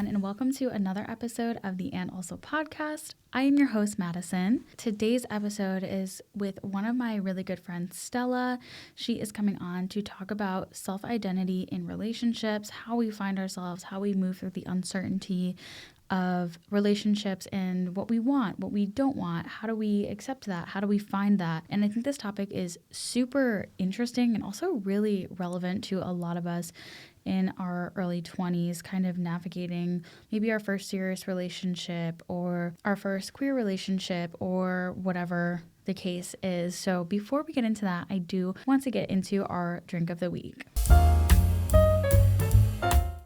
everyone, and welcome to another episode of the And Also podcast. I am your host, Madison. Today's episode is with one of my really good friends, Stella. She is coming on to talk about self-identity in relationships, how we find ourselves, how we move through the uncertainty of relationships and what we want, what we don't want. How do we accept that? How do we find that? And I think this topic is super interesting and also really relevant to a lot of us in our early 20s, kind of navigating maybe our first serious relationship or our first queer relationship or whatever the case is. So before we get into that, I do want to get into our drink of the week.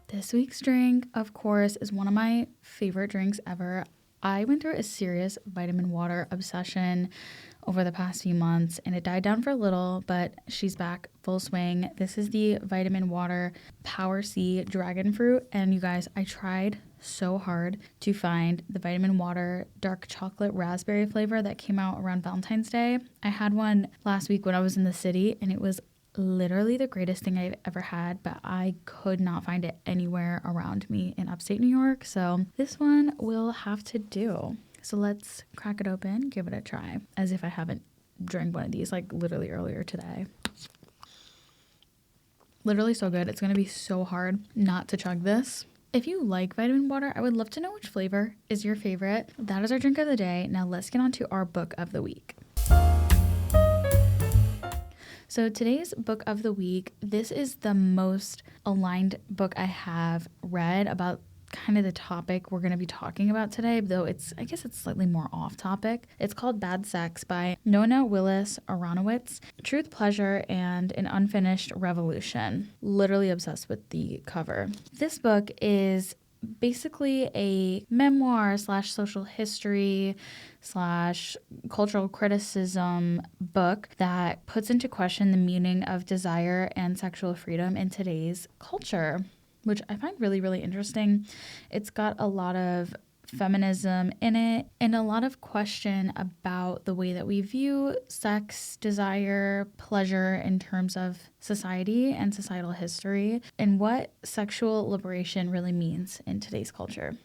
This week's drink, of course, is one of my favorite drinks ever. I went through a serious vitamin water obsession over the past few months, and it died down for a little, but she's back full swing. This is the Vitamin Water Power C Dragon Fruit, and you guys, I tried so hard to find the Vitamin Water dark chocolate raspberry flavor that came out around Valentine's Day. I had one last week when I was in the city, and it was literally the greatest thing I've ever had, but I could not find it anywhere around me in upstate New York, so this one will have to do. So let's crack it open, give it a try, as if I haven't drank one of these like literally earlier today. Literally so good. It's going to be so hard not to chug this. If you like vitamin water, I would love to know which flavor is your favorite. That is our drink of the day. Now let's get on to our book of the week. So today's book of the week, this is the most aligned book I have read about kind of the topic we're going to be talking about today, though I guess it's slightly more off topic. It's called Bad Sex by Nona, Willis-Aronowitz, Truth, Pleasure, and an Unfinished Revolution. Literally obsessed with the cover. This book is basically a memoir / social history / cultural criticism book that puts into question the meaning of desire and sexual freedom in today's culture, which I find really, really interesting. It's got a lot of feminism in it and a lot of question about the way that we view sex, desire, pleasure in terms of society and societal history and what sexual liberation really means in today's culture.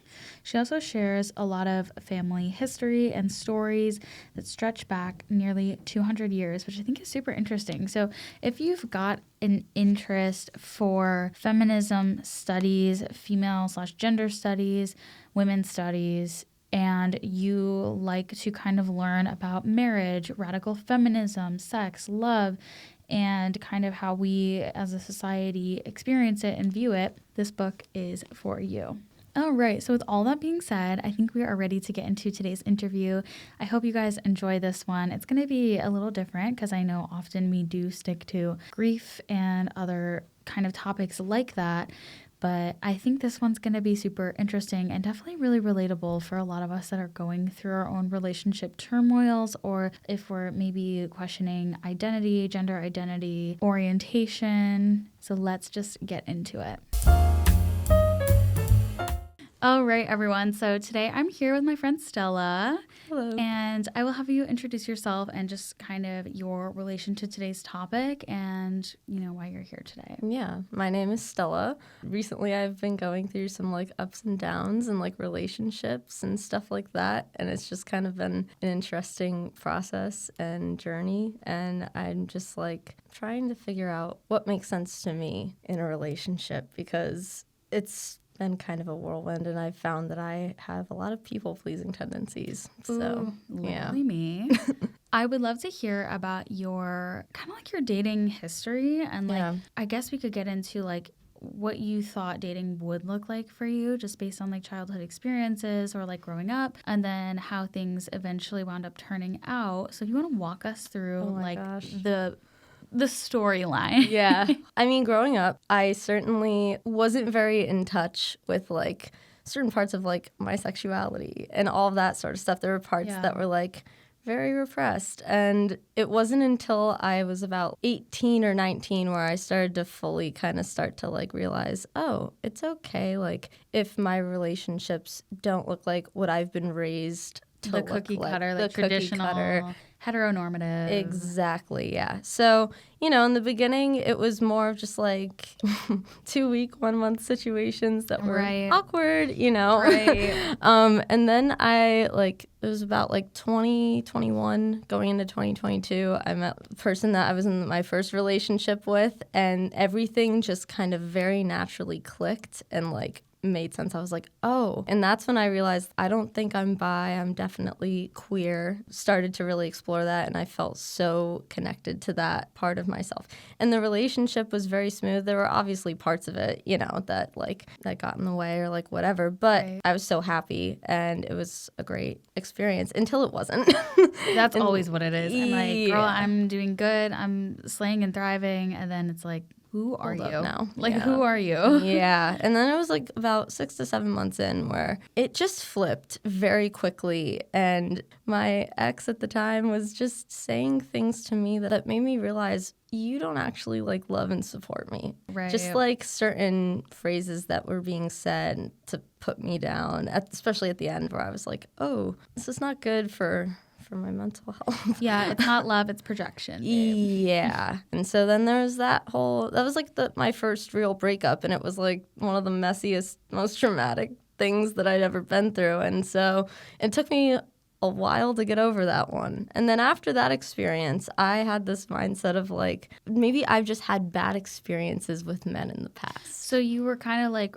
She also shares a lot of family history and stories that stretch back nearly 200 years, which I think is super interesting. So if you've got an interest for feminism studies, female/gender studies, women's studies, and you like to kind of learn about marriage, radical feminism, sex, love, and kind of how we as a society experience it and view it, this book is for you. All right, so with all that being said, I think we are ready to get into today's interview. I hope you guys enjoy this one. It's going to be a little different because I know often we do stick to grief and other kind of topics like that, but I think this one's going to be super interesting and definitely really relatable for a lot of us that are going through our own relationship turmoils, or if we're maybe questioning identity, gender identity, orientation. So let's just get into it. All right, everyone. So today I'm here with my friend Stella. Hello. And I will have you introduce yourself and just kind of your relation to today's topic and, why you're here today. Yeah, my name is Stella. Recently I've been going through some ups and downs and relationships and stuff like that. And it's just kind of been an interesting process and journey. And I'm just trying to figure out what makes sense to me in a relationship, because it's been kind of a whirlwind, and I've found that I have a lot of people-pleasing tendencies. So, yeah. Me. I would love to hear about your your dating history, and I guess we could get into what you thought dating would look like for you, just based on childhood experiences or growing up, and then how things eventually wound up turning out. So if you want to walk us through the storyline. Yeah. I mean, growing up, I certainly wasn't very in touch with certain parts of my sexuality and all of that sort of stuff. There were parts that were very repressed. And it wasn't until I was about 18 or 19 where I started to fully start to realize, oh, it's okay. If my relationships don't look like what I've been raised to the look cookie like. cutter, like The cookie traditional, cutter. heteronormative. Exactly, yeah. So, in the beginning, it was more of just like 2-week, 1-month situations that were awkward, Right. And then it was about 2021 going into 2022, I met the person that I was in my first relationship with, and everything just kind of very naturally clicked and made sense. I was like, oh. And that's when I realized I don't think I'm bi. I'm definitely queer. Started to really explore that, and I felt so connected to that part of myself. And the relationship was very smooth. There were obviously parts of it, that got in the way or whatever. But I was so happy, and it was a great experience until it wasn't. That's always what it is. I'm like, girl, I'm doing good. I'm slaying and thriving. And then it's like, who are you now? Who are you? Yeah. And then it was about 6 to 7 months in where it just flipped very quickly. And my ex at the time was just saying things to me that made me realize you don't actually love and support me. Right. Just certain phrases that were being said to put me down, especially at the end where I was like, oh, this is not good for my mental health. Yeah, it's not love, it's projection, babe. Yeah. And so then there was that was my first real breakup, and it was one of the messiest, most traumatic things that I'd ever been through. And so it took me a while to get over that one. And then after that experience, I had this mindset of maybe I've just had bad experiences with men in the past. So you were kind of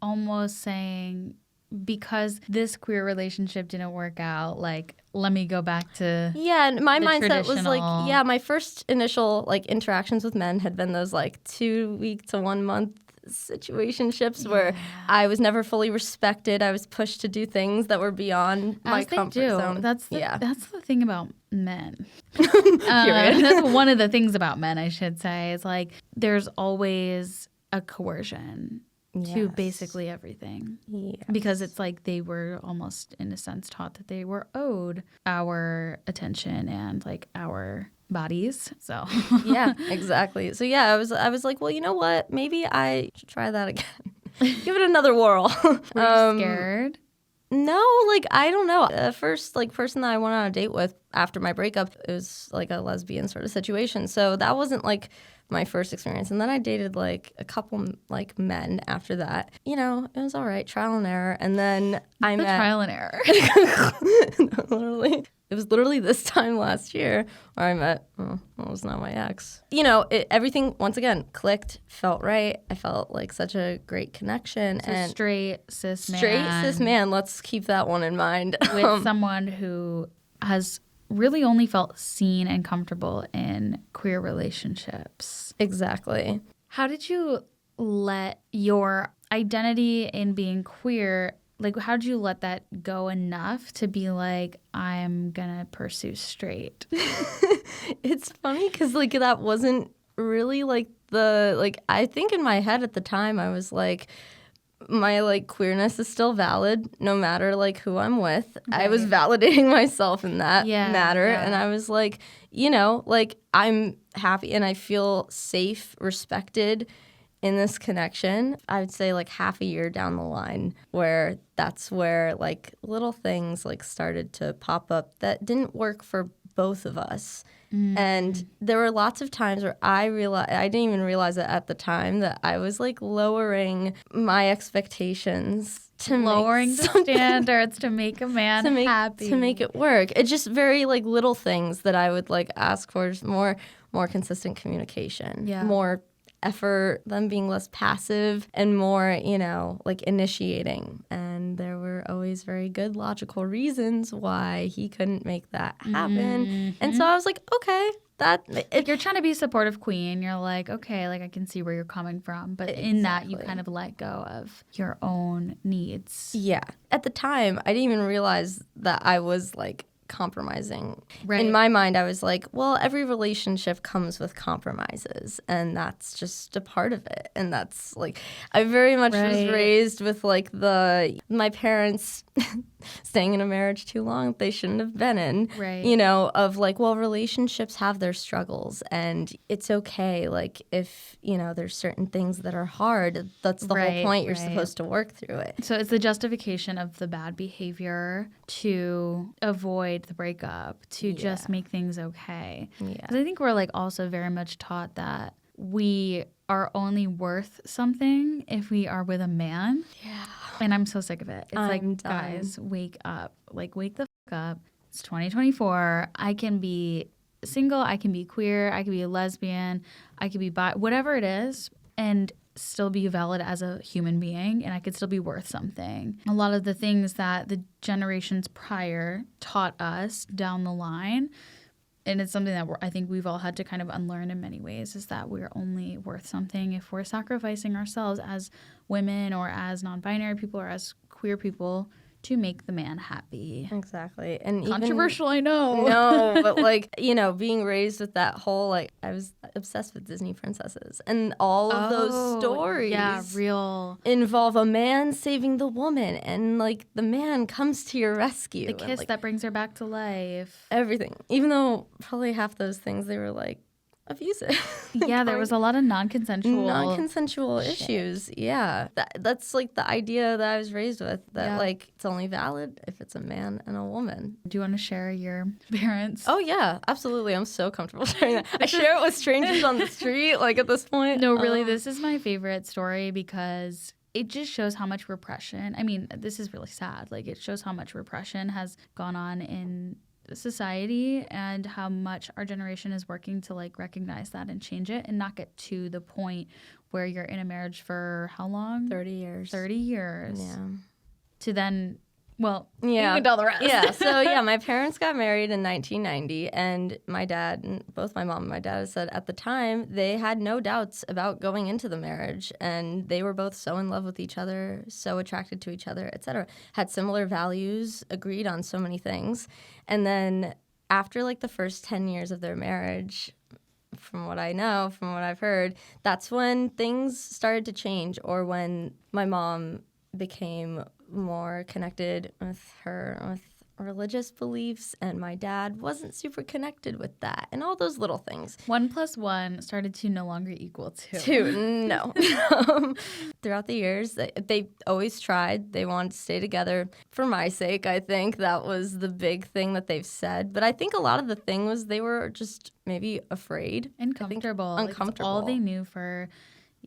almost saying, because this queer relationship didn't work out, let me go back to and my mindset was my first initial interactions with men had been those 2-week to 1 month situationships where I was never fully respected. I was pushed to do things that were beyond my comfort zone. That's the thing about men. Period. That's one of the things about men, I should say. It's there's always a coercion to basically everything. Yes. Because it's they were almost, in a sense, taught that they were owed our attention and our bodies. So yeah, exactly. So yeah, I was like, well, you know what? Maybe I should try that again. Give it another whirl. Were you scared? No, I don't know. The first person that I went on a date with after my breakup, it was a lesbian sort of situation. So that wasn't my first experience. And then I dated a couple men after that. It was all right, trial and error. And then I met trial and error. No, literally. It was literally this time last year where I met, it was not my ex. Everything, once again, clicked, felt right. I felt such a great connection. So and straight cis man, let's keep that one in mind. With someone who has really only felt seen and comfortable in queer relationships. Exactly. How did you let your identity in being queer, how did you let that go enough to be I'm gonna pursue straight? It's funny because that wasn't really I think in my head at the time I was my queerness is still valid no matter who I'm with. Right. I was validating myself in that matter. Yeah. And I was I'm happy and I feel safe, respected in this connection. I would say half a year down the line where that's where little things started to pop up that didn't work for both of us. Mm. And there were lots of times where I didn't even realize it at the time that I was lowering my expectations to lowering the standards to make a man happy, to make it work. It's just very little things that I would ask for, just more consistent communication, more effort, them being less passive and more, initiating. And there were always very good logical reasons why he couldn't make that happen. Mm-hmm. And so I was like, okay, you're trying to be supportive queen. You're okay, I can see where you're coming from. But in that, you kind of let go of your own needs. Yeah. At the time, I didn't even realize that I was compromising. Right. In my mind, I was well, every relationship comes with compromises, and that's just a part of it. And that's I very much was raised with my parents staying in a marriage too long they shouldn't have been in. Right. You know, of like, well, relationships have their struggles and it's okay. Like if, you know, there's certain things that are hard, that's the whole point. You're supposed to work through it. So it's the justification of the bad behavior to avoid the breakup, to just make things okay. Yeah. Because I think we're like also very much taught that we are only worth something if we are with a man. Yeah. And I'm so sick of it. It's like, done. guys, wake up. Like, wake the up. It's 2024. I can be single. I can be queer. I can be a lesbian. I can be bi, whatever it is, and still be valid as a human being, and I could still be worth something. A lot of the things that the generations prior taught us down the line, and it's something that I think we've all had to kind of unlearn in many ways, is that we're only worth something if we're sacrificing ourselves as women or as non-binary people or as queer people to make the man happy. Exactly. And controversial, I know. No, but like, you know, being raised with that whole, like, I was obsessed with Disney princesses. And all of those stories real involve a man saving the woman. And, like, the man comes to your rescue. The kiss that brings her back to life. Everything. Even though probably half those things, they were, like, abusive. Yeah, there was a lot of non-consensual issues. Yeah. That's like the idea that I was raised with, that like it's only valid if it's a man and a woman. Do you want to share your parents? Oh yeah, absolutely. I'm so comfortable sharing that. I share it with strangers on the street, like at this point. No, really, this is my favorite story because it just shows how much repression. I mean, this is really sad. Like, it shows how much repression has gone on in society and how much our generation is working to like recognize that and change it and not get to the point where you're in a marriage for how long? 30 years. 30 years. Yeah. To then, well, yeah. you can tell the rest. Yeah. So yeah, my parents got married in 1990, and my dad, and both my mom and my dad, said at the time they had no doubts about going into the marriage, and they were both so in love with each other, so attracted to each other, etc. Had similar values, agreed on so many things. And then after like the first 10 years of their marriage, from what I know, from what I've heard, that's when things started to change, or when my mom became more connected with religious beliefs, and my dad wasn't super connected with that, and all those little things. 1 + 1 started to no longer equal 2. 2, no. Throughout the years, they always tried. They wanted to stay together. For my sake, I think that was the big thing that they've said. But I think a lot of the thing was they were just maybe afraid. Uncomfortable. Uncomfortable. Like, all they knew for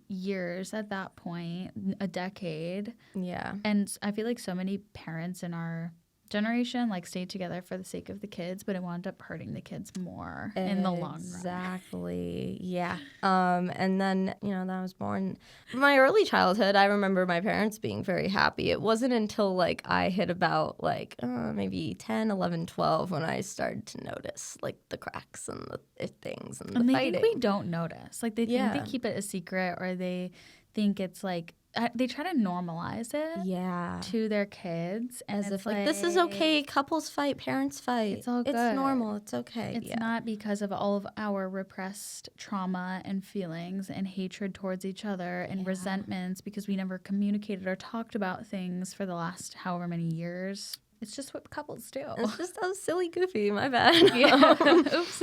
years at that point, a decade. Yeah. And I feel like so many parents in our generation like stayed together for the sake of the kids, but it wound up hurting the kids more in the long run. Exactly. Yeah. And then, you know, that I was born. My early childhood, I remember my parents being very happy. It wasn't until like I hit about like maybe 10, 11, 12 when I started to notice like the cracks and the things and the they fighting. think we don't notice. Like, they think they keep it a secret, or they think it's like they try to normalize it to their kids. And as if like, this is okay. Couples fight, parents fight. It's all good. It's normal. It's okay. It's not because of all of our repressed trauma and feelings and hatred towards each other and resentments because we never communicated or talked about things for the last however many years. It's just what couples do. It's just that was silly, goofy. My bad. Yeah. Oops.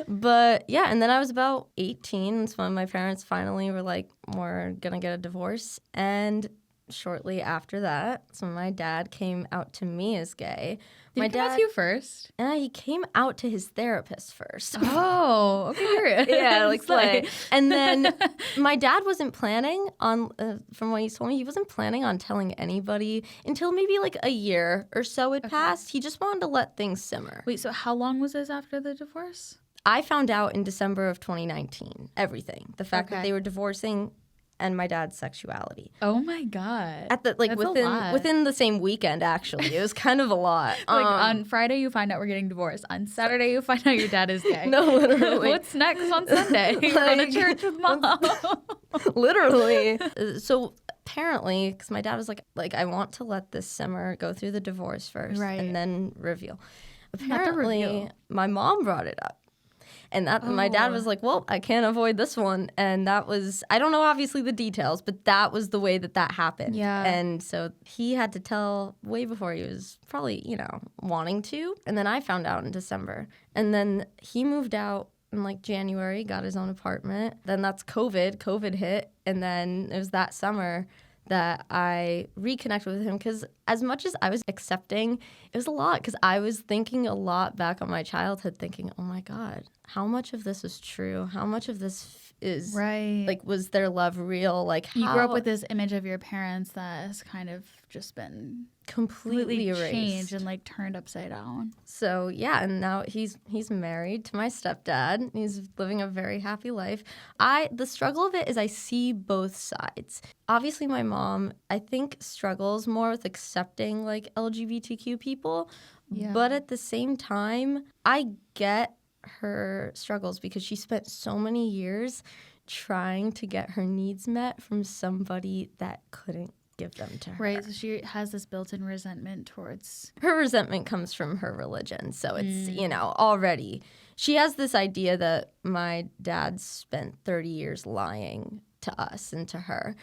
But yeah, and then I was about 18. That's when my parents finally were like, we're going to get a divorce. And shortly after that, so my dad came out to me as gay. Did he come out to you first? He came out to his therapist first. Oh, okay. Yeah, like slay. And then my dad wasn't planning on, from what he told me, he wasn't planning on telling anybody until maybe like a year or so had passed. He just wanted to let things simmer. Wait, so how long was this after the divorce? I found out in December of 2019, everything. The fact that they were divorcing and my dad's sexuality. Oh my God. At the within the same weekend, actually. It was kind of a lot. Like on Friday you find out we're getting divorced. On Saturday you find out your dad is gay. No, literally. What's next on Sunday? You go to church with mom. Literally. So apparently, because my dad was like, I want to let this simmer, go through the divorce first, and then reveal. Apparently, my mom brought it up. And that my dad was like, well, I can't avoid this one. And that was, I don't know obviously the details, but that was the way that happened. Yeah. And so he had to tell way before he was probably, wanting to. And then I found out in December. And then he moved out in like January, got his own apartment. Then that's COVID. COVID hit. And then it was that summer that I reconnected with him, because as much as I was accepting, it was a lot, because I was thinking a lot back on my childhood, thinking, oh my God, how much of this is true? How much of this is right? Like, was their love real? Like, you grew up with this image of your parents that has kind of just been completely erased, changed and like turned upside down. So yeah, and now he's married to my stepdad. He's living a very happy life. The struggle of it is I see both sides. Obviously my mom, I think, struggles more with accepting like LGBTQ people, but at the same time, I get her struggles because she spent so many years trying to get her needs met from somebody that couldn't give them to her. Right, so she has this built-in resentment towards... Her resentment comes from her religion, so it's, already... She has this idea that my dad spent 30 years lying to us and to her,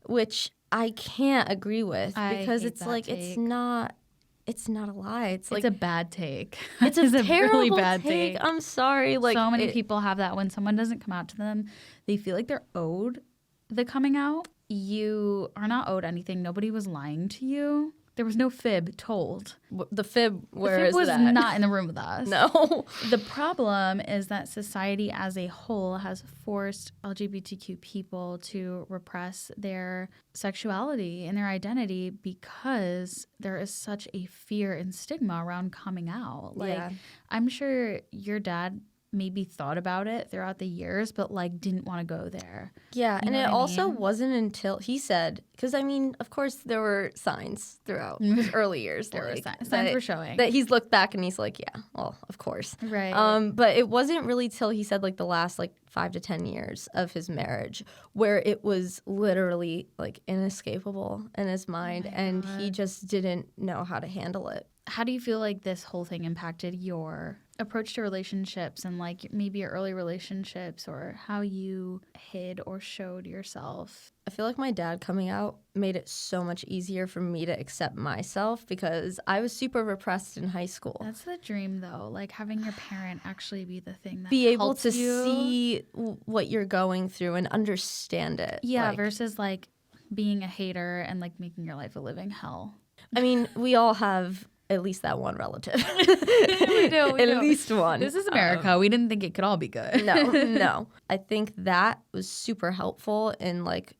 which I can't agree with, because it's like, take. it's not a lie. It's like a bad take. It's a terrible really bad take. I'm sorry. Like, so many people have that. When someone doesn't come out to them, they feel like they're owed the coming out. You are not owed anything. Nobody was lying to you. There was no fib told. The fib, where the fib is was that? not in the room with us. No. The problem is that society as a whole has forced LGBTQ people to repress their sexuality and their identity because there is such a fear and stigma around coming out. Like, I'm sure your dad maybe thought about it throughout the years, but like didn't want to go there. Yeah, you and it also wasn't until he said, because I mean, of course, there were signs throughout his early years. There were signs that, were showing. That he's looked back and he's like, yeah, well, of course. Right. But it wasn't really till he said like the last like 5 to 10 years of his marriage where it was literally like inescapable in his mind, and he just didn't know how to handle it. How do you feel like this whole thing impacted your approach to relationships and like maybe your early relationships, or how you hid or showed yourself? I feel like my dad coming out made it so much easier for me to accept myself, because I was super repressed in high school. That's the dream though, like having your parent actually be the thing that be able helps to you see what you're going through and understand it. Yeah, like, versus like being a hater and like making your life a living hell. I mean, we all have at least that one relative. we do. At least one. This is America. We didn't think it could all be good. No. I think that was super helpful in like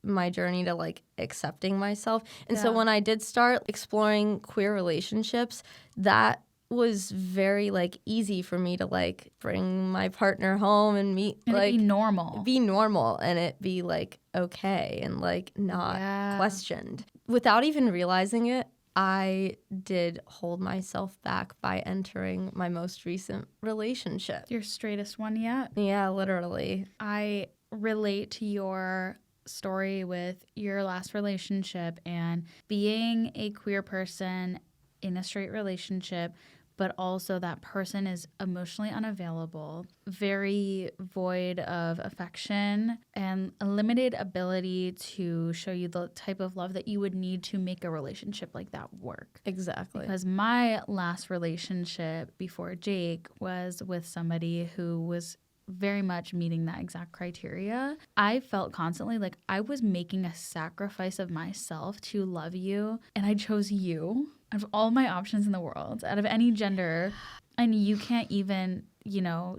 my journey to like accepting myself. And so when I did start exploring queer relationships, that was very like easy for me to like bring my partner home and meet, and like be normal and it be like okay and like not questioned. Without even realizing it, I did hold myself back by entering my most recent relationship. Your straightest one yet? Yeah, literally. I relate to your story with your last relationship and being a queer person in a straight relationship, but also that person is emotionally unavailable, very void of affection, and a limited ability to show you the type of love that you would need to make a relationship like that work. Exactly. Because my last relationship before Jake was with somebody who was very much meeting that exact criteria. I felt constantly like I was making a sacrifice of myself to love you, and I chose you out of all my options in the world, out of any gender, and you can't even,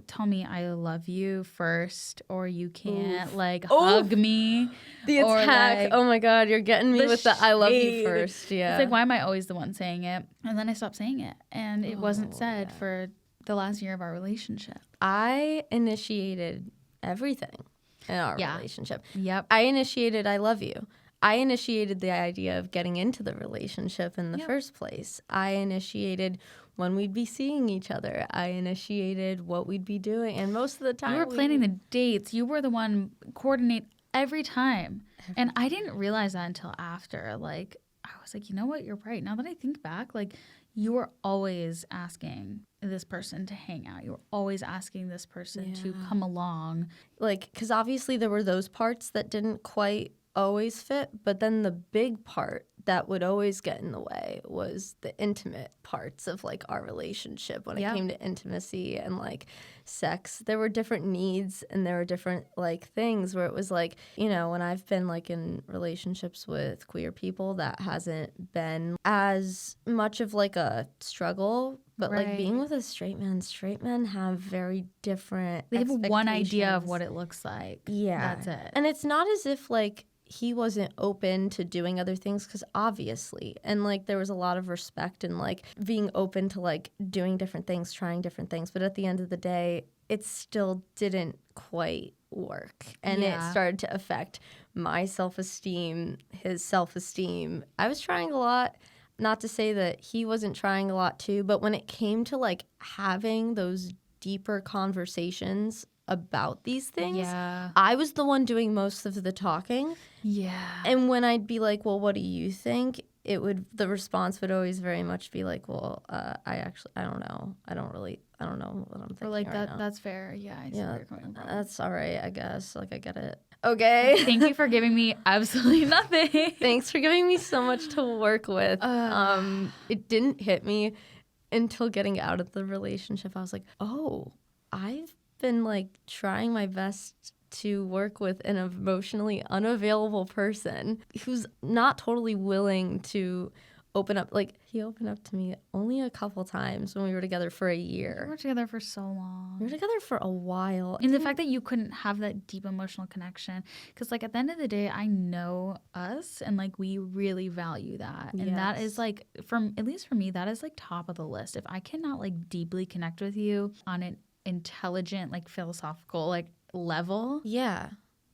tell me I love you first, or you can't hug me. The attack. Like, oh my God, you're getting me with the I love you first. Yeah. It's like, why am I always the one saying it? And then I stopped saying it, and it wasn't said for the last year of our relationship. I initiated everything in our relationship. Yep. I initiated I love you. I initiated the idea of getting into the relationship in the first place. I initiated when we'd be seeing each other. I initiated what we'd be doing. And most of the time, you were planning the dates. You were the one coordinate every time. And I didn't realize that until after. Like, I was like, you know what? You're right. Now that I think back, like, you were always asking this person to hang out. You were always asking this person to come along. Like, because obviously there were those parts that didn't quite always fit, but then the big part that would always get in the way was the intimate parts of like our relationship when it came to intimacy and like sex. There were different needs and there were different like things where it was like, you know, when I've been like in relationships with queer people, that hasn't been as much of like a struggle. But like being with a straight men have very different They have one idea of what it looks like. Yeah. That's it. And it's not as if like he wasn't open to doing other things, because obviously, and like there was a lot of respect and like being open to like doing different things, trying different things. But at the end of the day, it still didn't quite work. And it started to affect my self-esteem, his self-esteem. I was trying a lot. Not to say that he wasn't trying a lot too, but when it came to like having those deeper conversations about these things, I was the one doing most of the talking. Yeah. And when I'd be like, well, what do you think? The response would always very much be like, well, I don't know. I don't know what I'm thinking. Or like right now. That's fair. Yeah. I see where you're coming from. That's all right, I guess. Like, I get it. Okay. Thank you for giving me absolutely nothing. Thanks for giving me so much to work with. It didn't hit me until getting out of the relationship. I was like, oh, I've been like trying my best to work with an emotionally unavailable person who's not totally willing to open up. Like, he opened up to me only a couple times when we were together for a year. We were together for so long. We were together for a while. And the fact that you couldn't have that deep emotional connection, because like at the end of the day, I know us and like we really value that. And that is like, at least for me, that is like top of the list. If I cannot like deeply connect with you on an intelligent, like philosophical like level,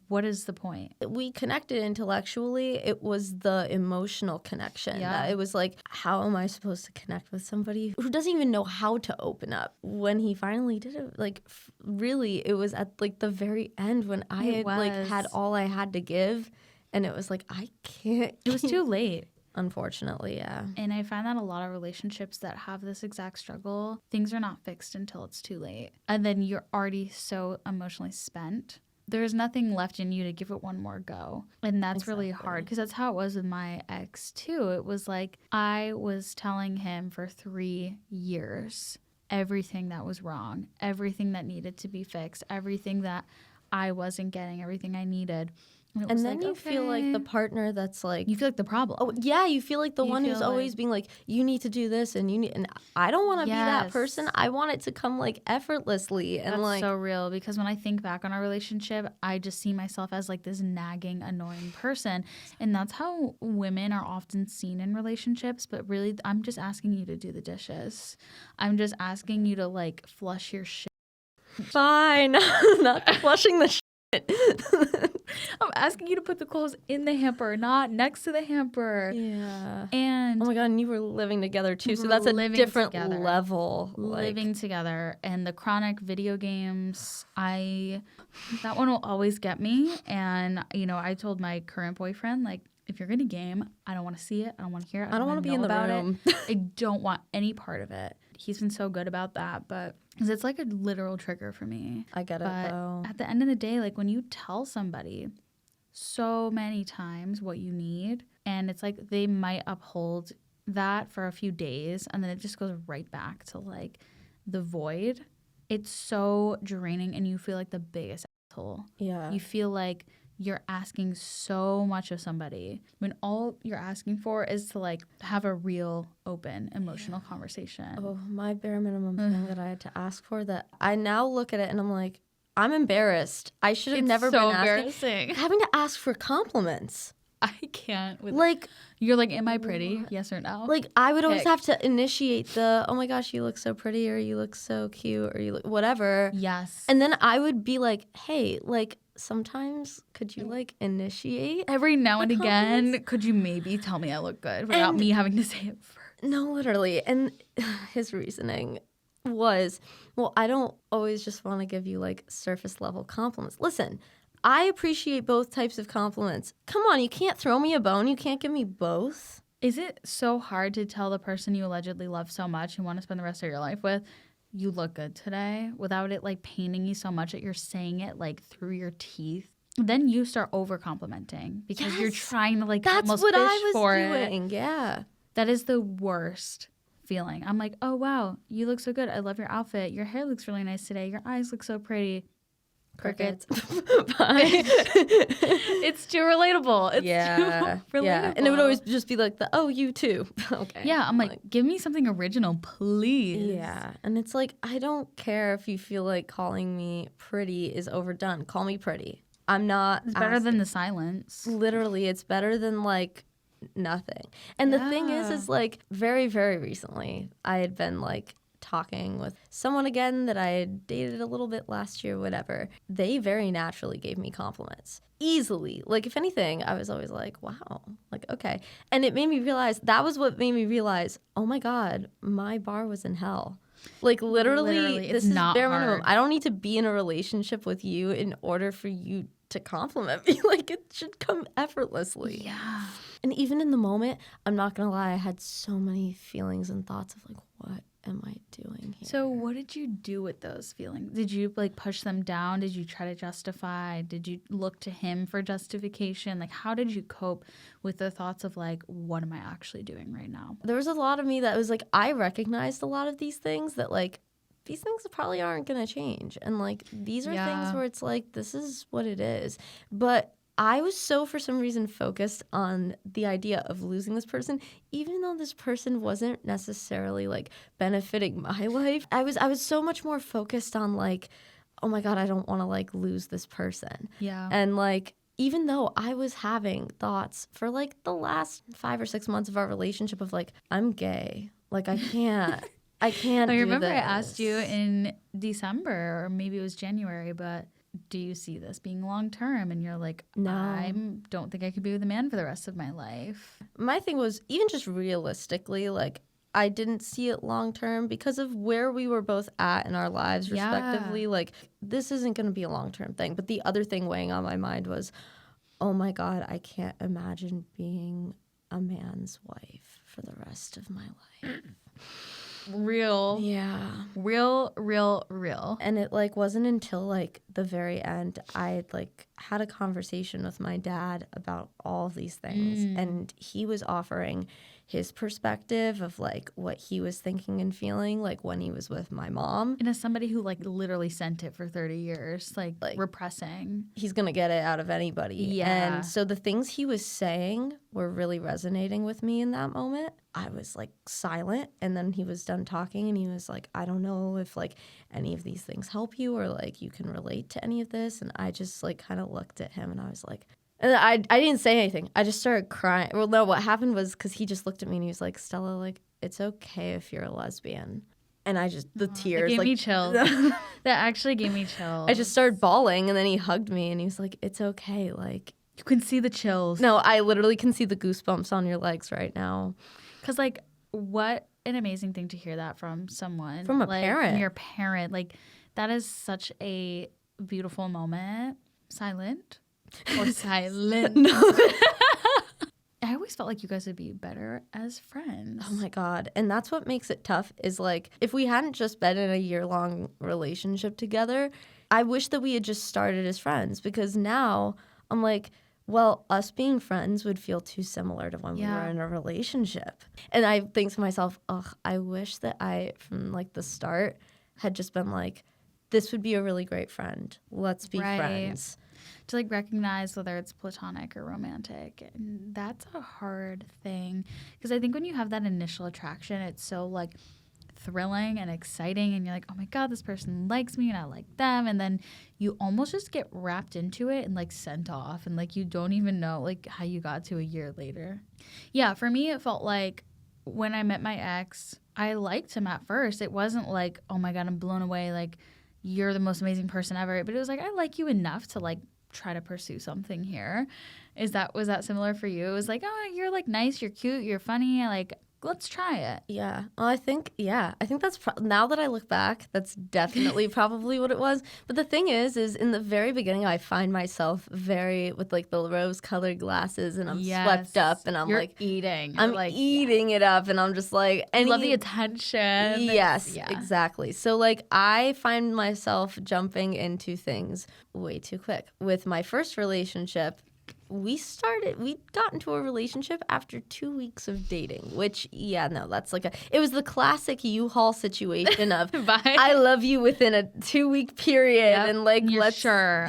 what is the point? We connected intellectually. It was the emotional connection. That it was like, how am I supposed to connect with somebody who doesn't even know how to open up? When he finally did it, like really, it was at like the very end when I had all I had to give, and it was like, I can't. It was too late. Unfortunately, yeah. And I find that a lot of relationships that have this exact struggle, things are not fixed until it's too late. And then you're already so emotionally spent. There's nothing left in you to give it one more go. And that's really hard, because that's how it was with my ex too. It was like I was telling him for 3 years everything that was wrong, everything that needed to be fixed, everything that I wasn't getting, everything I needed. And then you feel like the partner that's like... You feel like the problem. Oh, yeah, you feel like the one who's always being like, you need to do this and you need... And I don't want to be that person. I want it to come like effortlessly. And that's like so real, because when I think back on our relationship, I just see myself as like this nagging, annoying person. And that's how women are often seen in relationships. But really, I'm just asking you to do the dishes. I'm just asking you to like flush your shit. Fine. Not flushing the shit. I'm asking you to put the clothes in the hamper, not next to the hamper. Yeah. And oh my God, and you were living together too, so that's a different level. Living together. And the chronic video games, that one will always get me. And, you know, I told my current boyfriend, like, if you're going to game, I don't want to see it. I don't want to hear it. I don't want to be in the room. I don't want any part of it. He's been so good about that, but because it's like a literal trigger for me. I get it, though. At the end of the day, like when you tell somebody so many times what you need, and it's like they might uphold that for a few days, and then it just goes right back to like the void. It's so draining, and you feel like the biggest asshole. Yeah. You feel like you're asking so much of somebody when all you're asking for is to like have a real open emotional conversation. Oh, my bare minimum thing that I had to ask for, that I now look at it and I'm like, I'm embarrassed. I should have never been having to ask for compliments. I can't. You're like, am I pretty? Yes or no? Like, I would always have to initiate the, oh my gosh, you look so pretty, or you look so cute, or you look whatever. Yes. And then I would be like, hey, like, sometimes could you like initiate every now and again? Could you maybe tell me I look good without me having to say it first? No, literally. And his reasoning was, well, I don't always just want to give you like surface level compliments. Listen, I appreciate both types of compliments. Come on, you can't throw me a bone. You can't give me both. Is it so hard to tell the person you allegedly love so much and want to spend the rest of your life with, you look good today, without it like paining you so much that you're saying it like through your teeth? Then you start over complimenting because you're trying to like That's almost what fish I was for doing. it. Yeah. That is the worst feeling. I'm like, oh wow, you look so good. I love your outfit. Your hair looks really nice today. Your eyes look so pretty. Crickets. Bye. It's too relatable. It's Yeah. too relatable. Yeah. And it would always just be like oh, you too. Okay. Yeah, I'm like, give me something original, please. Yeah. And it's like, I don't care if you feel like calling me pretty is overdone. Call me pretty. I'm not. It's better than the silence. Literally, it's better than like nothing. And the thing is like very, very recently, I had been like talking with someone again that I had dated a little bit last year, whatever. They very naturally gave me compliments. Easily. Like, if anything, I was always like, wow, like, okay. And it made me realize, that was what made me realize, oh my God, my bar was in hell. Like, literally this is not bare hard. minimum. I don't need to be in a relationship with you in order for you to compliment me. Like, it should come effortlessly. Yeah. And even in the moment, I'm not gonna lie, I had so many feelings and thoughts of like, what am I doing here? So what did you do with those feelings? Did you like push them down? Did you try to justify? Did you look to him for justification? Like, how did you cope with the thoughts of like, what am I actually doing right now? There was a lot of me that was like, I recognized a lot of these things that like, these things probably aren't gonna change. And like, these are things where it's like, this is what it is. But I was so, for some reason, focused on the idea of losing this person, even though this person wasn't necessarily like benefiting my life. I was so much more focused on like, oh my God, I don't want to like lose this person. Yeah. And like, even though I was having thoughts for like the last 5 or 6 months of our relationship of like, I'm gay. Like, I can't. I can't. I do remember this. I asked you in December, or maybe it was January, but do you see this being long term? And you're like, No. I don't think I could be with a man for the rest of my life. My thing was, even just realistically, like, I didn't see it long term because of where we were both at in our lives, respectively. Yeah. Like, this isn't going to be a long term thing. But the other thing weighing on my mind was, oh my God, I can't imagine being a man's wife for the rest of my life. Real. Yeah. Real. And it like wasn't until like the very end I had like had a conversation with my dad about all of these things, and he was offering his perspective of like what he was thinking and feeling like when he was with my mom. And as somebody who like literally sent it for 30 years, like repressing. He's gonna get it out of anybody. Yeah. And so the things he was saying were really resonating with me in that moment. I was like silent, and then he was done talking and he was like, I don't know if like any of these things help you or like you can relate to any of this. And I just like kind of looked at him and I was like, and I didn't say anything. I just started crying. Well, no, what happened was because he just looked at me and he was like, Stella, like, it's okay if you're a lesbian. And I just, the tears. It gave like, me chills. That actually gave me chills. I just started bawling, and then he hugged me and he was like, it's okay. Like, You can see the chills. no, I literally can see the goosebumps on your legs right now. Because, like, what an amazing thing to hear that from someone. From a like, parent. From your parent. Like, that is such a beautiful moment. Silent. Or silent. I always felt like you guys would be better as friends. Oh my God. And that's what makes it tough is like, if we hadn't just been in a year-long relationship together, I wish that we had just started as friends, because now I'm like, well, us being friends would feel too similar to when we were in a relationship. And I think to myself, ugh, I wish that I, from like the start, had just been like, this would be a really great friend. Let's be friends. To like recognize whether it's platonic or romantic. And that's a hard thing. Because I think when you have that initial attraction, it's so like thrilling and exciting, and you're like, oh my God, this person likes me and I like them. And then you almost just get wrapped into it and like sent off, and like you don't even know like how you got to a year later. Yeah, for me it felt like when I met my ex, I liked him at first. It wasn't like, oh my God, I'm blown away, like you're the most amazing person ever. But it was like, I like you enough to like try to pursue something here. Was that similar for you? It was like, oh, you're like nice, you're cute, you're funny, like let's try it. Yeah. Well, I think that's now that I look back, that's definitely probably what it was. But the thing is in the very beginning, I find myself very with like the rose-colored glasses, and I'm swept up, and I'm You're like eating. I'm like, eating it up, and I'm just like, I love the attention. Yes, exactly. So like I find myself jumping into things way too quick. With my first relationship, we got into a relationship after 2 weeks of dating, which, that's like it was the classic U-Haul situation of I love you within a 2-week period. Yep. And like, you're let's, sure.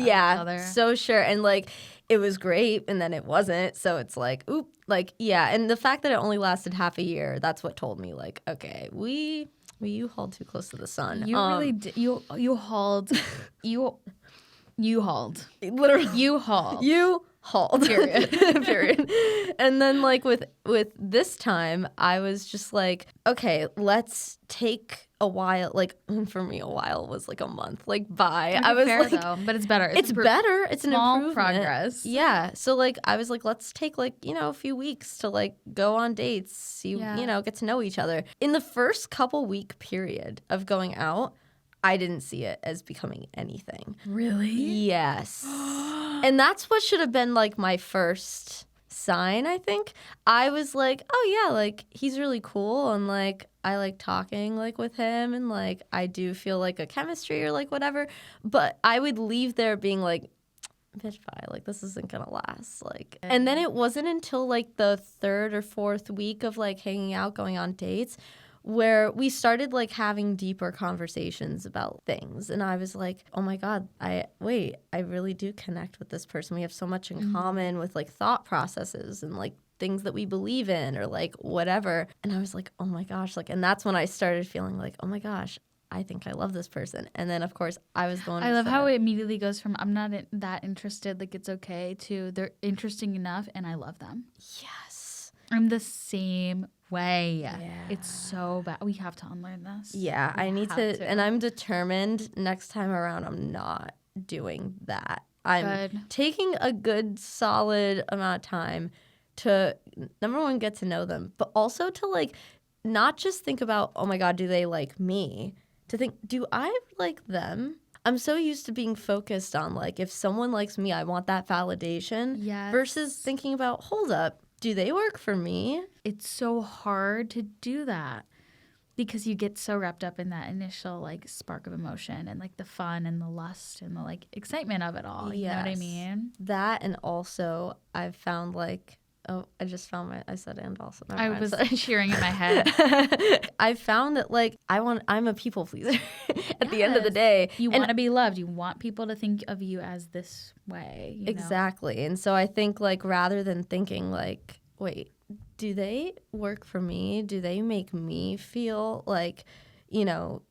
So sure. And like, it was great. And then it wasn't. So it's like, oop, like, yeah. And the fact that it only lasted half a year, that's what told me like, okay, we U-Hauled too close to the sun. You really did. You hauled. You hauled. Literally. You hauled. You hauled. Period. Period. And then like with this time, I was just like, okay, let's take a while. Like for me, a while was like a month. Like bye. I was fair, like, though, but it's better. It's better. It's small an improvement. Progress. Yeah. So like I was like, let's take like, a few weeks to like go on dates, see, get to know each other. In the first couple week period of going out, I didn't see it as becoming anything. Really? Yes. And that's what should have been like my first sign, I think. I was like, oh yeah, like he's really cool, and like I like talking like with him, and like I do feel like a chemistry or like whatever. But I would leave there being like, bitch, bye, like this isn't gonna last. Like, and then it wasn't until like the 3rd or 4th week of like hanging out, going on dates, where we started like having deeper conversations about things. And I was like, oh my God, I really do connect with this person. We have so much in common with like thought processes and like things that we believe in or like whatever. And I was like, oh my gosh, like, and that's when I started feeling like, oh my gosh, I think I love this person. And then of course I was the one. I love how it immediately goes from I'm not that interested, like it's okay, to they're interesting enough and I love them. Yes. I'm the same way. Yeah. It's so bad. We have to unlearn this. Yeah, I need to. And I'm determined next time around I'm not doing that. I'm taking a good solid amount of time to, number one, get to know them, but also to like not just think about, oh my God, do they like me? To think, do I like them? I'm so used to being focused on like, if someone likes me, I want that validation. Yes. Versus thinking about, hold up, do they work for me? It's so hard to do that because you get so wrapped up in that initial like spark of emotion and like the fun and the lust and the like excitement of it all. You know what I mean? That, and also I've found like, I said and also. I was cheering in my head. I found that like I'm a people pleaser at the end of the day. You want to be loved. You want people to think of you as this way. Exactly. And so I think like rather than thinking like, wait, do they work for me? Do they make me feel like,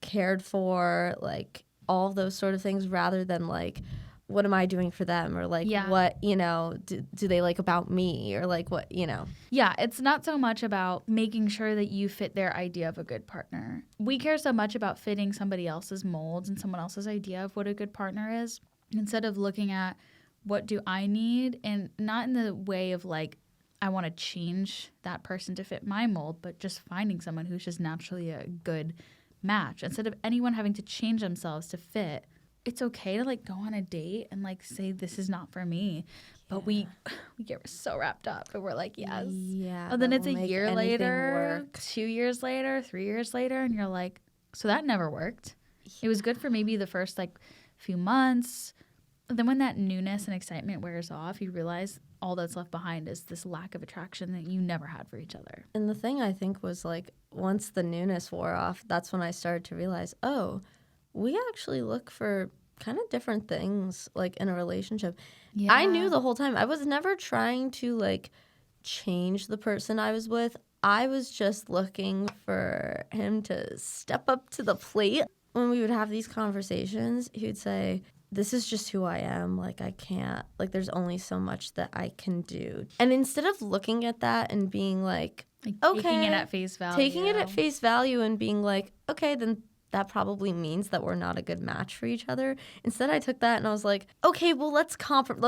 cared for, like all those sort of things, rather than like, what am I doing for them? Or like, what, do they like about me? Or like, what, Yeah, it's not so much about making sure that you fit their idea of a good partner. We care so much about fitting somebody else's molds and someone else's idea of what a good partner is, instead of looking at what do I need, and not in the way of like, I want to change that person to fit my mold, but just finding someone who's just naturally a good match. Instead of anyone having to change themselves to fit, it's okay to like go on a date and like say this is not for me, but we get so wrapped up and we're like, yes. Yeah. Oh, then it's a year later, 2 years later, 3 years later, and you're like, so that never worked. It was good for maybe the first like few months. But then when that newness and excitement wears off, you realize all that's left behind is this lack of attraction that you never had for each other. And the thing I think was like, once the newness wore off, that's when I started to realize, oh, we actually look for kind of different things like in a relationship. Yeah. I knew the whole time. I was never trying to like change the person I was with. I was just looking for him to step up to the plate. When we would have these conversations, he would say, this is just who I am. Like, I can't, like, there's only so much that I can do. And instead of looking at that and being like okay. Taking it at face value. Taking it at face value and being like, okay, then that probably means that we're not a good match for each other. Instead, I took that and I was like, okay, well, let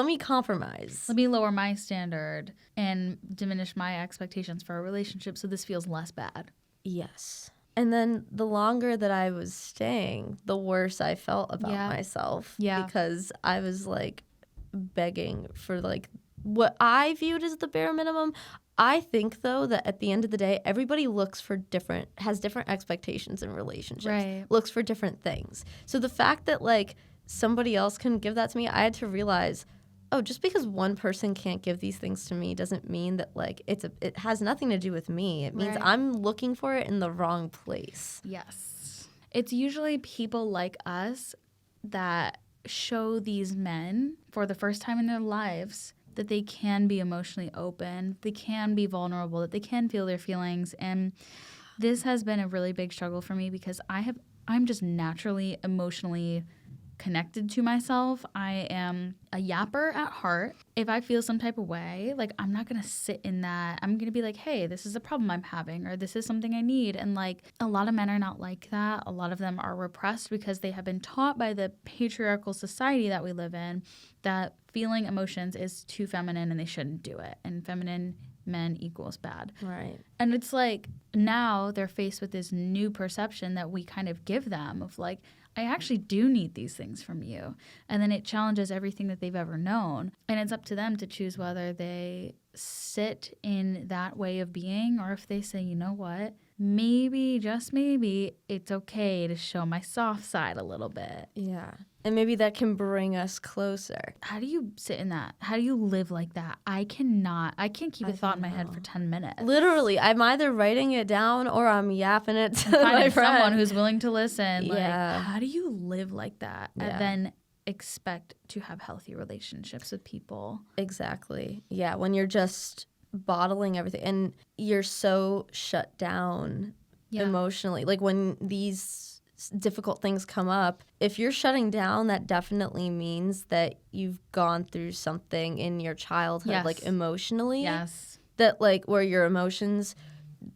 me compromise. Let me lower my standard and diminish my expectations for a relationship so this feels less bad. Yes. And then the longer that I was staying, the worse I felt about myself. Yeah. Because I was like begging for like what I viewed as the bare minimum. I think, though, that at the end of the day, everybody has different expectations in relationships, right. Looks for different things. So the fact that, like, somebody else can give that to me, I had to realize, oh, just because one person can't give these things to me doesn't mean that, like, it has nothing to do with me. It means I'm looking for it in the wrong place. Yes. It's usually people like us that show these men for the first time in their lives that they can be emotionally open, they can be vulnerable, that they can feel their feelings. And this has been a really big struggle for me because I'm just naturally emotionally connected to myself. I am a yapper at heart. If I feel some type of way, like, I'm not going to sit in that. I'm going to be like, hey, this is a problem I'm having, or this is something I need. And like, a lot of men are not like that. A lot of them are repressed because they have been taught by the patriarchal society that we live in that feeling emotions is too feminine and they shouldn't do it. And feminine men equals bad. Right. And it's like, now they're faced with this new perception that we kind of give them of like, I actually do need these things from you. And then it challenges everything that they've ever known. And it's up to them to choose whether they sit in that way of being or if they say, you know what, maybe, just maybe, it's okay to show my soft side a little bit. Yeah. And maybe that can bring us closer. How do you sit in that? How do you live like that? I can't keep a thought in my head for 10 minutes. Literally, I'm either writing it down or I'm yapping it to my friend. Someone who's willing to listen. Yeah. Like, how do you live like that and then expect to have healthy relationships with people? Exactly. Yeah, when you're just bottling everything and you're so shut down emotionally. Like, when these difficult things come up, if you're shutting down, that definitely means that you've gone through something in your childhood, like emotionally. Yes. That, like, where your emotions,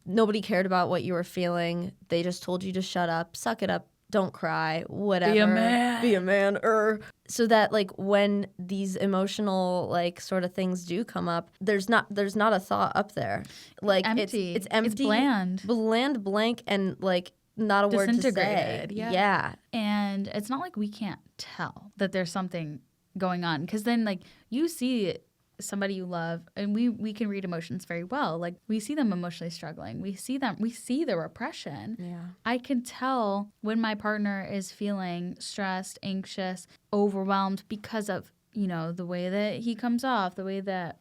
nobody cared about what you were feeling. They just told you to shut up, suck it up, don't cry, whatever. Be a man. So that, like, when these emotional, like, sort of things do come up, there's not a thought up there. Like, empty. It's empty. It's bland. Blank, and, like, not a word to say. Yeah. And it's not like we can't tell that there's something going on. Because then, like, you see somebody you love, and we can read emotions very well. Like, we see them emotionally struggling. We see the repression. Yeah. I can tell when my partner is feeling stressed, anxious, overwhelmed because of, you know, the way that he comes off, the way that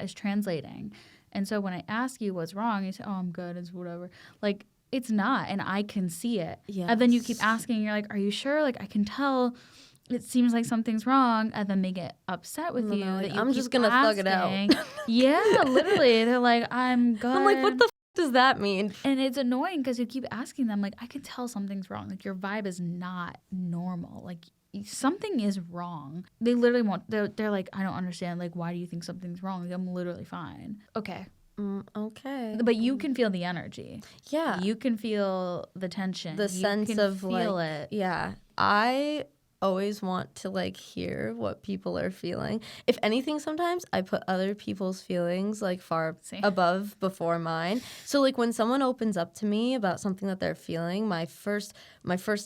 is translating. And so when I ask you what's wrong, you say, oh, I'm good, it's whatever. Like, it's not, and I can see it. Yes. And then you keep asking, you're like, are you sure? Like, I can tell it seems like something's wrong. And then they get upset with you. Like, that you I'm just going to thug it out. Yeah, literally. They're like, I'm good. I'm like, what the does that mean? And it's annoying because you keep asking them, like, I can tell something's wrong. Like, your vibe is not normal. Like, something is wrong. They literally they're like, I don't understand. Like, why do you think something's wrong? Like, I'm literally fine. Okay. Okay. But you can feel the energy. Yeah. You can feel the tension. The sense of, feel like, it. Yeah. I always want to, like, hear what people are feeling. If anything, sometimes I put other people's feelings, like, far above before mine. So, like, when someone opens up to me about something that they're feeling, my first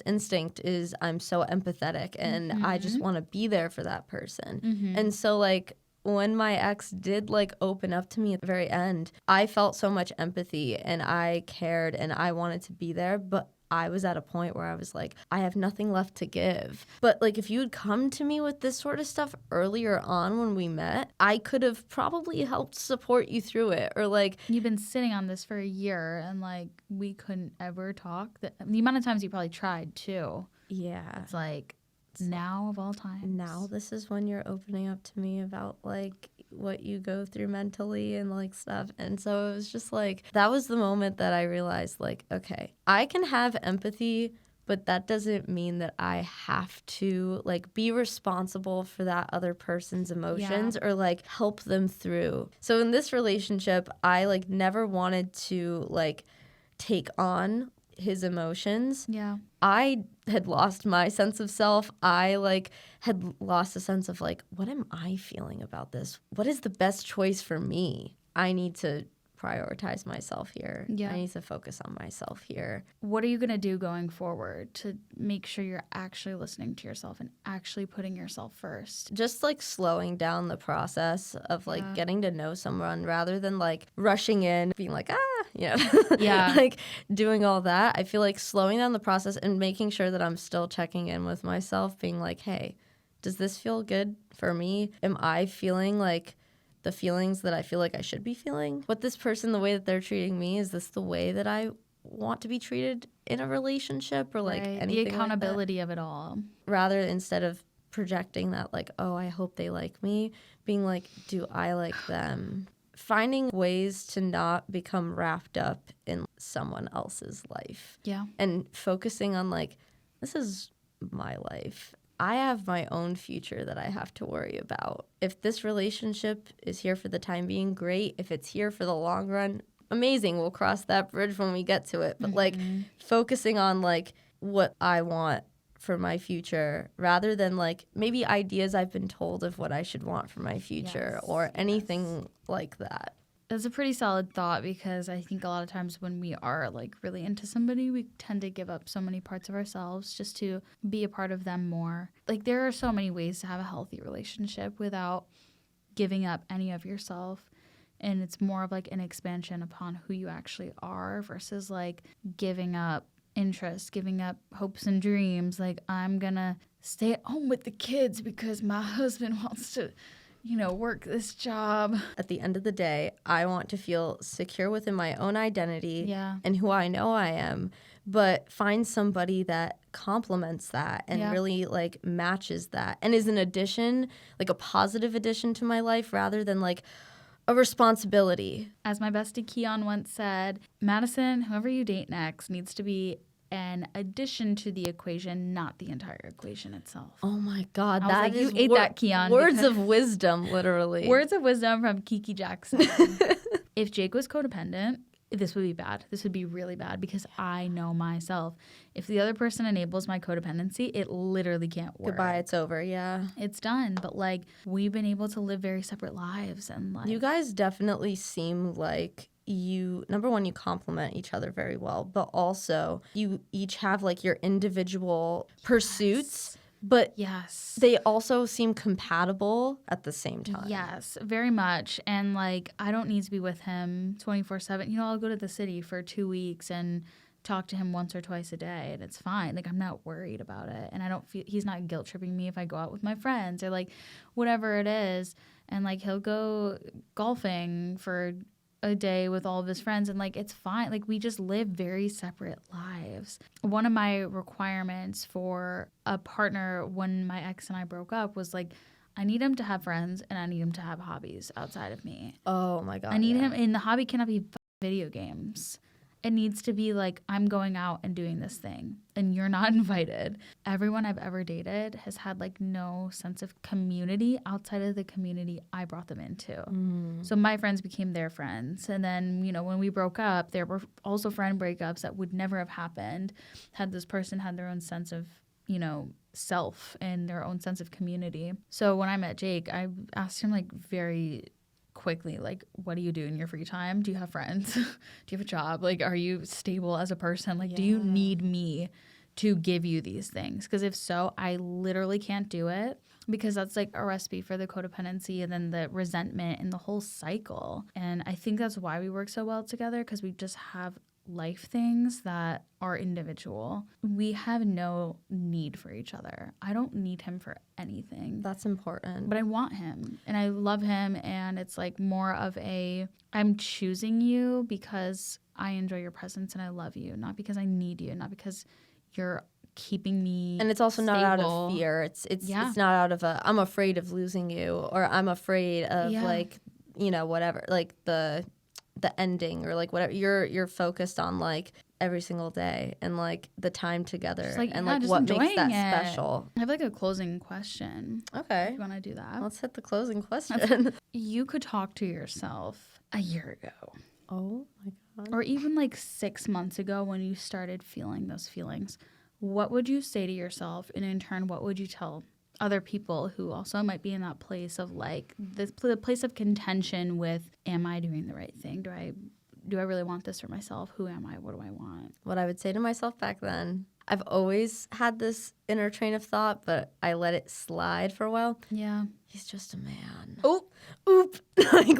instinct is I'm so empathetic and I just want to be there for that person. And so, like, when my ex did, like, open up to me at the very end, I felt so much empathy and I cared and I wanted to be there, but I was at a point where I was like, I have nothing left to give. But, like, if you had come to me with this sort of stuff earlier on when we met, I could have probably helped support you through it. Or, like, you've been sitting on this for a year and, like, we couldn't ever talk. The amount of times you probably tried too. Yeah. It's like, now of all times. Now this is when you're opening up to me about, like, what you go through mentally and, like, stuff. And so it was just like, that was the moment that I realized, like, okay, I can have empathy, but that doesn't mean that I have to, like, be responsible for that other person's emotions or, like, help them through. So in this relationship, I, like, never wanted to, like, take on his emotions. Yeah. I had lost my sense of self. I like had lost a sense of like, what am I feeling about this? What is the best choice for me? I need to prioritize myself here. Yeah. I need to focus on myself here. What are you going to do going forward to make sure you're actually listening to yourself and actually putting yourself first? Just like slowing down the process of like getting to know someone rather than like rushing in, being like, Yeah. like doing all that. I feel like slowing down the process and making sure that I'm still checking in with myself, being like, hey, does this feel good for me? Am I feeling like the feelings that I feel like I should be feeling? With this person, the way that they're treating me, is this the way that I want to be treated in a relationship or like anything the accountability of it all? Rather, instead of projecting that like, oh, I hope they like me, being like, do I like them? Finding ways to not become wrapped up in someone else's life. Yeah. And focusing on like, this is my life. I have my own future that I have to worry about. If this relationship is here for the time being, great. If it's here for the long run, amazing. We'll cross that bridge when we get to it. But like focusing on like what I want for my future rather than like maybe ideas I've been told of what I should want for my future or anything like that. That's a pretty solid thought, because I think a lot of times when we are like really into somebody, we tend to give up so many parts of ourselves just to be a part of them more. Like there are so many ways to have a healthy relationship without giving up any of yourself. And it's more of like an expansion upon who you actually are versus like giving up interest, giving up hopes and dreams. Like I'm going to stay at home with the kids because my husband wants to work this job. At the end of the day, I want to feel secure within my own identity and who I know I am, but find somebody that complements that and really like matches that and is an addition, like a positive addition to my life rather than like a responsibility. As my bestie Keon once said, Madison, whoever you date next needs to be an addition to the equation, not the entire equation itself. Oh my God, I was like, you ate that, Keon. Words of wisdom, literally. Words of wisdom from Kiki Jackson. If Jake was codependent, this would be bad. This would be really bad because I know myself. If the other person enables my codependency, it literally can't work. Goodbye, it's over, yeah. It's done. But like we've been able to live very separate lives and like you guys definitely seem like number one, you complement each other very well, but also you each have like your individual pursuits, but they also seem compatible at the same time. Yes, very much. And like, I don't need to be with him 24/7. I'll go to the city for 2 weeks and talk to him once or twice a day and it's fine. Like I'm not worried about it. And I don't feel he's not guilt tripping me if I go out with my friends or like whatever it is. And like he'll go golfing for a day with all of his friends and like it's fine. Like we just live very separate lives. One of my requirements for a partner when my ex and I broke up was like I need him to have friends and I need him to have hobbies outside of me. Oh my God. I need him, and the hobby cannot be video games. It needs to be like, I'm going out and doing this thing and you're not invited. Everyone I've ever dated has had like no sense of community outside of the community I brought them into. So my friends became their friends. And then, when we broke up, there were also friend breakups that would never have happened had this person had their own sense of, self and their own sense of community. So when I met Jake, I asked him like very quickly, like, what do you do in your free time? Do you have friends? Do you have a job? Like, are you stable as a person? Like, do you need me to give you these things? Because if so, I literally can't do it because that's like a recipe for the codependency and then the resentment and the whole cycle. And I think that's why we work so well together, because we just have life things that are individual. We have no need for each other. I don't need him for anything. That's important. But I want him and I love him, and it's like more of I'm choosing you because I enjoy your presence and I love you, not because I need you, not because you're keeping me and it's also stable. Not out of fear. It's not out of I'm afraid of losing you or I'm afraid of like whatever, like the ending or like whatever. You're focused on like every single day and like the time together and like what makes that special. I have like a closing question. Okay. If you want to do that? Let's hit the closing question. You could talk to yourself a year ago. Oh my God. Or even like 6 months ago when you started feeling those feelings. what would you say to yourself? And in turn, what would you tell other people who also might be in that place of like the place of contention with, am I doing the right thing? Do I really want this for myself? Who am I? What do I want? What I would say to myself back then, I've always had this inner train of thought, but I let it slide for a while. Yeah. He's just a man. Oh, Oop. Like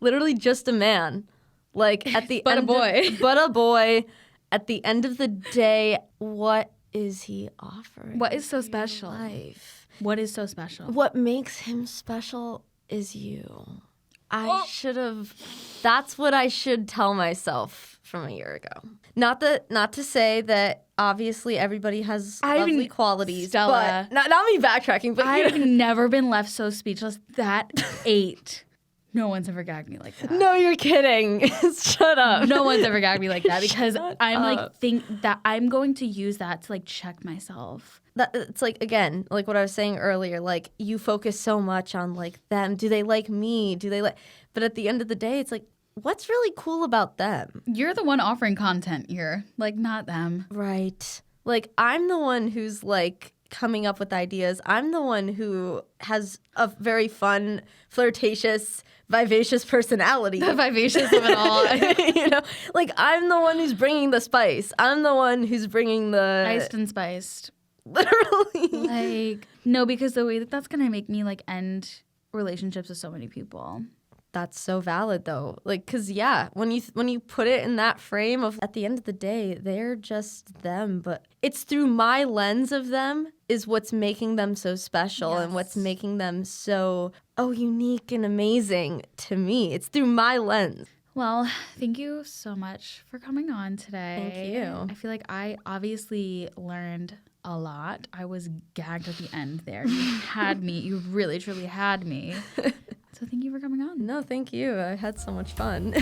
literally just a man. Like at the But a end boy. But a boy. At the end of the day, what is he offering? what is so special? Life. What is so special? What makes him special is you. That's what I should tell myself from a year ago. Not to say that obviously everybody has lovely qualities. Stella. But not me backtracking, but I've never been left so speechless. That 8. No one's ever gagged me like that. No, you're kidding. Shut up. No one's ever gagged me like that because Shut I'm like up. think that I'm going to use that to like check myself. It's like, again, like what I was saying earlier, like you focus so much on like them. Do they like me? But at the end of the day, it's like, what's really cool about them? You're the one offering content here, like not them. Right. Like I'm the one who's like coming up with ideas. I'm the one who has a very fun, flirtatious, vivacious personality. The vivacious of it all. You know, like I'm the one who's bringing the spice. I'm the one who's bringing the Iced and spiced. Literally. Like, no, because the way that's going to make me like end relationships with so many people. That's so valid though. Like, cause yeah, when you put it in that frame of at the end of the day, they're just them, but it's through my lens of them is what's making them so special and what's making them so unique and amazing to me. It's through my lens. Well, thank you so much for coming on today. Thank you. I feel like I obviously learned a lot. I was gagged at the end there. You had me. You really, truly had me. So thank you for coming on. No, thank you. I had so much fun.